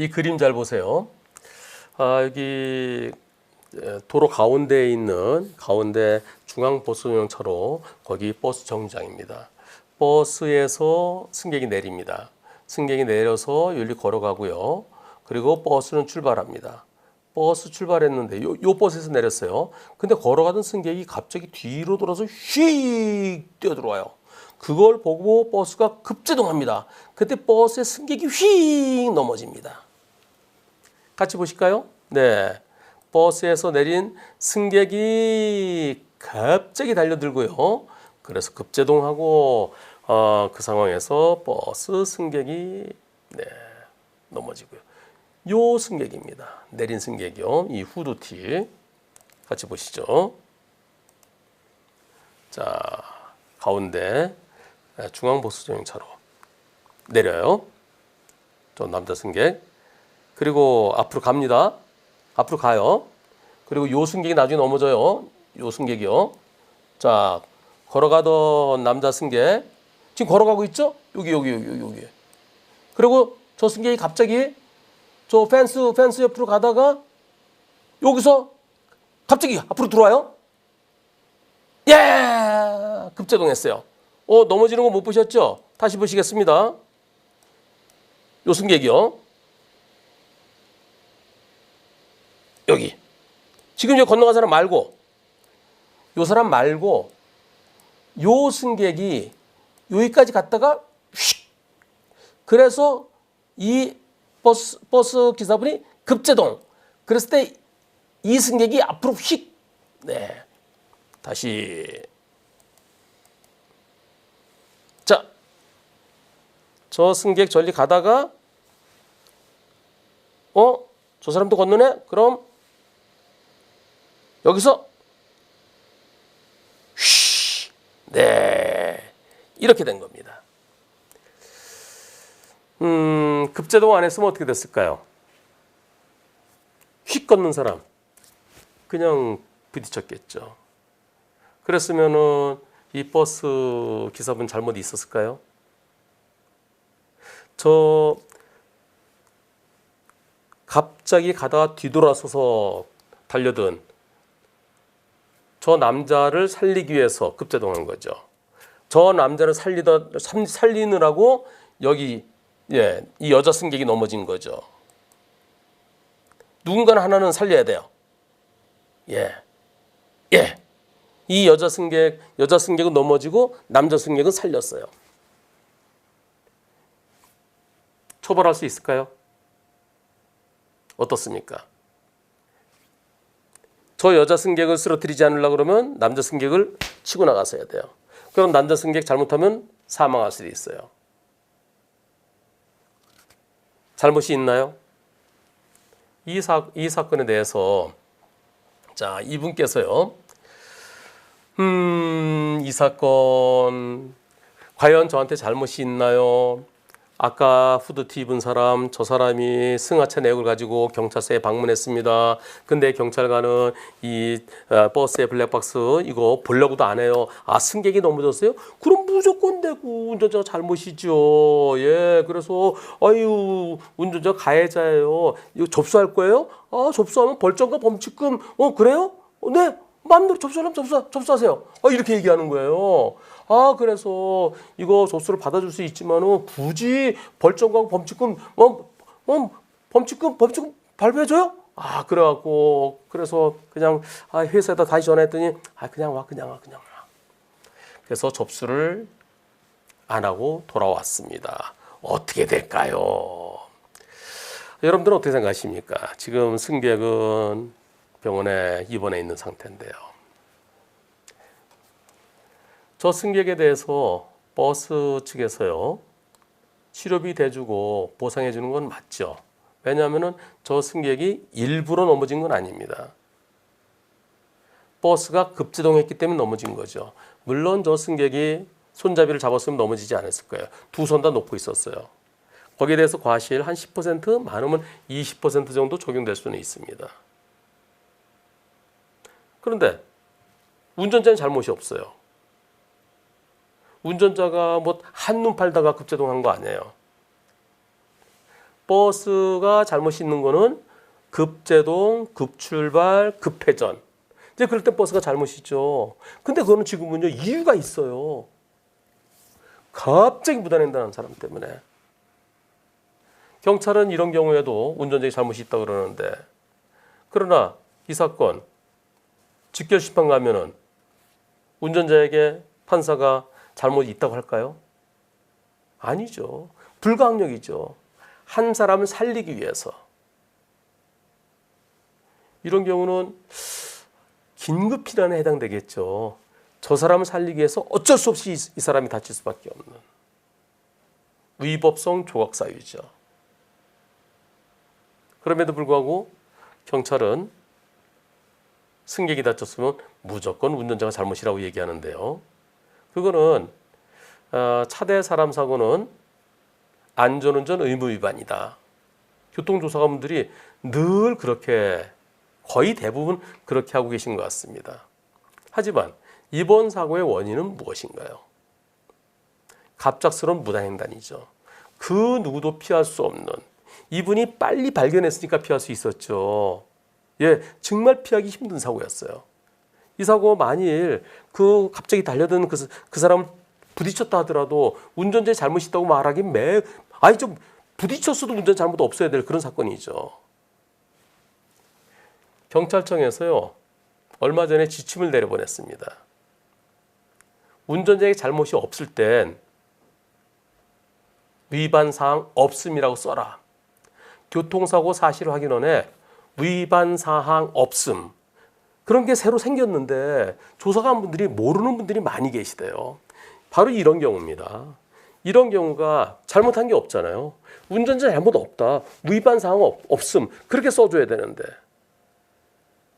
이 그림 잘 보세요. 여기 도로 가운데에 있는 가운데 중앙 버스용차로 거기 버스 정류장입니다. 버스에서 승객이 내립니다. 승객이 내려서 여기 걸어가고요. 그리고 버스는 출발합니다. 버스 출발했는데 요 버스에서 내렸어요. 근데 걸어가던 승객이 갑자기 뒤로 돌아서 휙 뛰어들어와요. 그걸 보고 버스가 급제동합니다. 그때 버스의 승객이 휙 넘어집니다. 같이 보실까요? 네. 버스에서 내린 승객이 갑자기 달려들고요. 그래서 급제동하고 그 상황에서 버스 승객이 넘어지고요. 요 승객입니다. 내린 승객이요. 이 후드티 같이 보시죠. 자, 가운데 중앙버스 정류차로 내려요. 저 남자 승객. 그리고 앞으로 갑니다. 앞으로 가요. 그리고 요 승객이 나중에 넘어져요. 요 승객이요. 자, 걸어가던 남자 승객. 지금 걸어가고 있죠? 여기. 그리고 저 승객이 갑자기 저 펜스 옆으로 가다가 여기서 갑자기 앞으로 들어와요. 예! 급제동했어요. 넘어지는 거 못 보셨죠? 다시 보시겠습니다. 요 승객이요. 여기. 지금 여기 건너간 사람 말고, 요 사람 말고, 요 승객이 여기까지 갔다가 휙. 그래서 이 버스 기사분이 급제동. 그랬을 때 이 승객이 앞으로 휙. 네. 다시. 자. 저 승객 저리 가다가 저 사람도 건너네? 그럼 여기서 휘. 네. 이렇게 된 겁니다. 급제동 안 했으면 어떻게 됐을까요? 휙 걷는 사람 그냥 부딪혔겠죠. 그랬으면은 이 버스 기사분 잘못이 있었을까요? 저 갑자기 가다가 뒤돌아서서 달려든 저 남자를 살리기 위해서 급제동한 거죠. 저 남자를 살리느라고 여기 이 여자 승객이 넘어진 거죠. 누군가는 하나는 살려야 돼요. 이 여자 승객은 넘어지고 남자 승객은 살렸어요. 처벌할 수 있을까요? 어떻습니까? 저 여자 승객을 쓰러뜨리지 않으려고 그러면 남자 승객을 치고 나가서야 돼요. 그럼 남자 승객 잘못하면 사망할 수도 있어요. 잘못이 있나요? 이 사건에 대해서 자, 이분께서요. 이 사건 과연 저한테 잘못이 있나요? 아까 후드티 입은 사람, 저 사람이 승하차 내역을 가지고 경찰서에 방문했습니다. 근데 경찰관은 이 버스의 블랙박스 이거 보려고도 안 해요. 승객이 넘어졌어요? 그럼 무조건 되고 운전자가 잘못이죠. 그래서 운전자 가해자예요. 이거 접수할 거예요? 접수하면 벌점과 범칙금. 그래요? 네. 마음대로 접수하려면 접수하세요. 이렇게 얘기하는 거예요. 그래서 이거 접수를 받아줄 수 있지만은 굳이 벌점과 범칙금, 범칙금 발부해줘요? 그래갖고, 그래서 그냥, 회사에다 다시 전화했더니, 그냥 와. 그래서 접수를 안 하고 돌아왔습니다. 어떻게 될까요? 여러분들은 어떻게 생각하십니까? 지금 승객은 병원에 입원해 있는 상태인데요. 저 승객에 대해서 버스 측에서요. 치료비 대주고 보상해 주는 건 맞죠. 왜냐하면 저 승객이 일부러 넘어진 건 아닙니다. 버스가 급제동했기 때문에 넘어진 거죠. 물론 저 승객이 손잡이를 잡았으면 넘어지지 않았을 거예요. 두 손 다 놓고 있었어요. 거기에 대해서 과실 한 10%, 많으면 20% 정도 적용될 수는 있습니다. 그런데 운전자는 잘못이 없어요. 운전자가 한눈 팔다가 급제동한 거 아니에요. 버스가 잘못이 있는 거는 급제동, 급출발, 급회전. 이제 그럴 때 버스가 잘못이죠. 근데 그거는 지금은요 이유가 있어요. 갑자기 무단횡단하는 사람 때문에. 경찰은 이런 경우에도 운전자의 잘못이 있다고 그러는데, 그러나 이 사건 직결심판 가면은 운전자에게 판사가 잘못이 있다고 할까요? 아니죠. 불가항력이죠. 한 사람을 살리기 위해서. 이런 경우는 긴급피난에 해당되겠죠. 저 사람을 살리기 위해서 어쩔 수 없이 이 사람이 다칠 수밖에 없는 위법성 조각사유죠. 그럼에도 불구하고 경찰은 승객이 다쳤으면 무조건 운전자가 잘못이라고 얘기하는데요. 그거는 차대 사람 사고는 안전운전 의무 위반이다. 교통조사관분들이 늘 그렇게 거의 대부분 그렇게 하고 계신 것 같습니다. 하지만 이번 사고의 원인은 무엇인가요? 갑작스러운 무단횡단이죠. 그 누구도 피할 수 없는, 이분이 빨리 발견했으니까 피할 수 있었죠. 예, 정말 피하기 힘든 사고였어요. 이 사고 만일 그 갑자기 달려든 그 사람을 부딪혔다 하더라도 운전자의 잘못이 있다고 말하기 좀 부딪혔어도 운전 잘못 없어야 될 그런 사건이죠. 경찰청에서요 얼마 전에 지침을 내려보냈습니다. 운전자의 잘못이 없을 땐 위반 사항 없음이라고 써라. 교통사고 사실 확인원에 위반 사항 없음, 그런 게 새로 생겼는데 조사관분들이 모르는 분들이 많이 계시대요. 바로 이런 경우입니다. 이런 경우가 잘못한 게 없잖아요. 운전자 잘못 없다, 위반 사항 없음, 그렇게 써줘야 되는데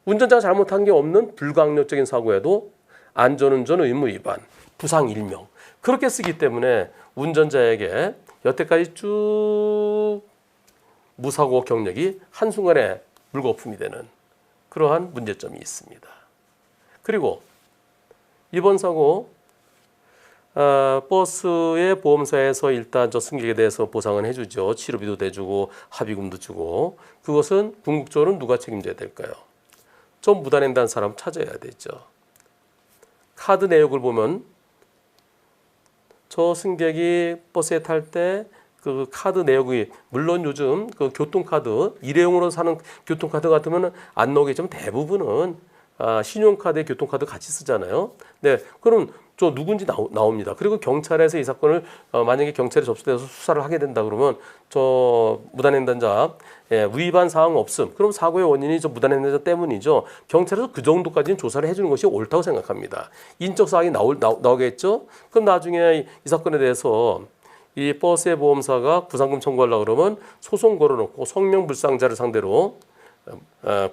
운전자가 잘못한 게 없는 불가항력적인 사고에도 안전운전 의무 위반, 부상 일명, 그렇게 쓰기 때문에 운전자에게 여태까지 쭉 무사고 경력이 한순간에 물거품이 되는 그러한 문제점이 있습니다. 그리고 이번 사고 버스의 보험사에서 일단 저 승객에 대해서 보상은 해주죠. 치료비도 대주고 합의금도 주고. 그것은 궁극적으로 누가 책임져야 될까요? 좀 무단횡단 사람 찾아야 되죠. 카드 내역을 보면 저 승객이 버스에 탈 때 그 카드 내역이, 물론 요즘 그 교통카드 일회용으로 사는 교통카드 같으면 안 나오겠지만 대부분은 신용카드에 교통카드 같이 쓰잖아요. 네, 그럼 저 누군지 나옵니다. 그리고 경찰에서 이 사건을 만약에 경찰에 접수돼서 수사를 하게 된다 그러면 저 무단횡단자 위반 사항 없음, 그럼 사고의 원인이 저 무단횡단자 때문이죠. 경찰에서 그 정도까지는 조사를 해주는 것이 옳다고 생각합니다. 인적 사항이 나오겠죠. 그럼 나중에 이 사건에 대해서 이 버스의 보험사가 구상금 청구하려고 그러면 소송 걸어놓고 성명불상자를 상대로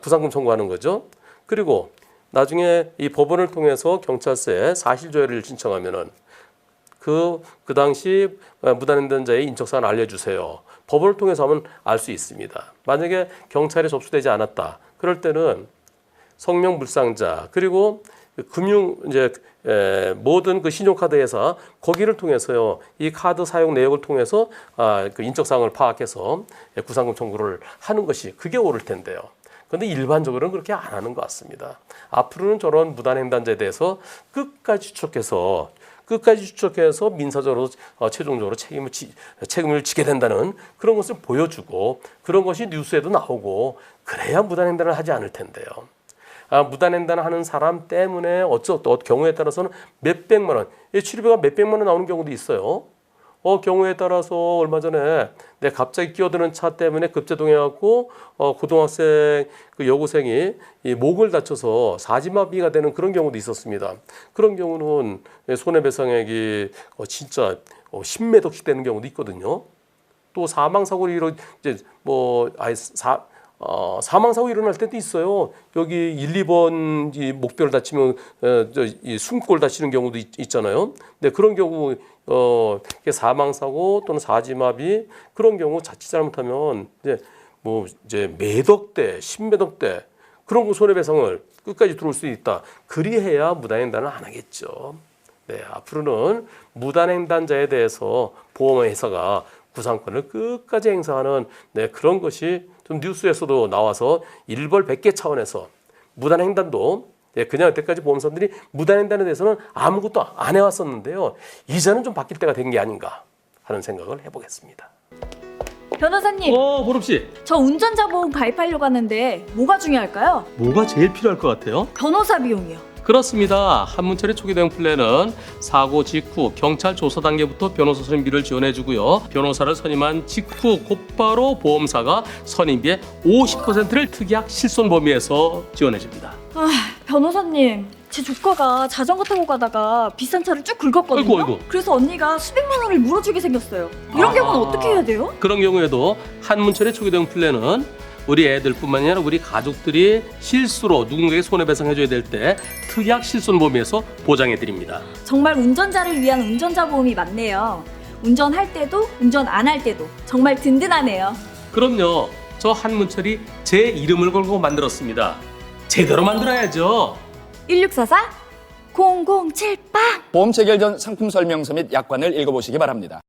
구상금 청구하는 거죠. 그리고 나중에 이 법원을 통해서 경찰서에 사실조회를 신청하면은 그 당시 무단횡단자의 인적사항을 알려주세요. 법원을 통해서 하면 알 수 있습니다. 만약에 경찰에 접수되지 않았다, 그럴 때는 성명불상자, 그리고 모든 그 신용카드 회사 거기를 통해서요 이 카드 사용 내역을 통해서 그 인적사항을 파악해서 구상금 청구를 하는 것이 그게 옳을 텐데요. 그런데 일반적으로는 그렇게 안 하는 것 같습니다. 앞으로는 저런 무단횡단자에 대해서 끝까지 추적해서 민사적으로 최종적으로 책임을 지게 된다는 그런 것을 보여주고, 그런 것이 뉴스에도 나오고, 그래야 무단횡단을 하지 않을 텐데요. 무단횡단을 하는 사람 때문에 경우에 따라서는 몇백만 원, 치료비가 몇백만 원 나오는 경우도 있어요. 경우에 따라서 얼마 전에 갑자기 끼어드는 차 때문에 급제동해갖고 고등학생 그 여고생이 이 목을 다쳐서 사지마비가 되는 그런 경우도 있었습니다. 그런 경우는 손해배상액이 진짜 10매덕씩 되는 경우도 있거든요. 또 사망사고로 사망사고 일어날 때도 있어요. 여기 1, 2번 이 목뼈를 다치면 이 숨골 다치는 경우도 있잖아요. 네, 그런 경우 사망사고 또는 사지마비, 그런 경우 자칫 잘못하면 이제 매덕대, 10매덕대 그런 거 손해배상을 끝까지 들어올 수 있다. 그리해야 무단횡단을 안 하겠죠. 네, 앞으로는 무단횡단자에 대해서 보험회사가 구상권을 끝까지 행사하는 그런 것이 좀 뉴스에서도 나와서 일벌백계 차원에서 무단횡단도 그냥 여태까지 보험사들이 무단횡단에 대해서는 아무것도 안 해왔었는데요. 이제는 좀 바뀔 때가 된 게 아닌가 하는 생각을 해보겠습니다. 변호사님, 보름 씨. 저 운전자 보험 가입하려고 하는데 뭐가 중요할까요? 뭐가 제일 필요할 것 같아요? 변호사 비용이요. 그렇습니다. 한문철의 초기 대응 플랜은 사고 직후 경찰 조사 단계부터 변호사 선임비를 지원해주고요. 변호사를 선임한 직후 곧바로 보험사가 선임비의 50%를 특약 실손 범위에서 지원해줍니다. 변호사님, 제 조카가 자전거 타고 가다가 비싼 차를 쭉 긁었거든요. 아이고. 그래서 언니가 수백만 원을 물어주게 생겼어요. 이런 경우는 어떻게 해야 돼요? 그런 경우에도 한문철의 초기 대응 플랜은 우리 애들뿐만 아니라 우리 가족들이 실수로 누군가에게 손해배상해줘야 될 때 특약 실손 범위에서 보장해드립니다. 정말 운전자를 위한 운전자 보험이 많네요. 운전할 때도 운전 안 할 때도 정말 든든하네요. 그럼요. 저 한문철이 제 이름을 걸고 만들었습니다. 제대로 만들어야죠. 1644 0078 보험 체결 전 상품 설명서 및 약관을 읽어보시기 바랍니다.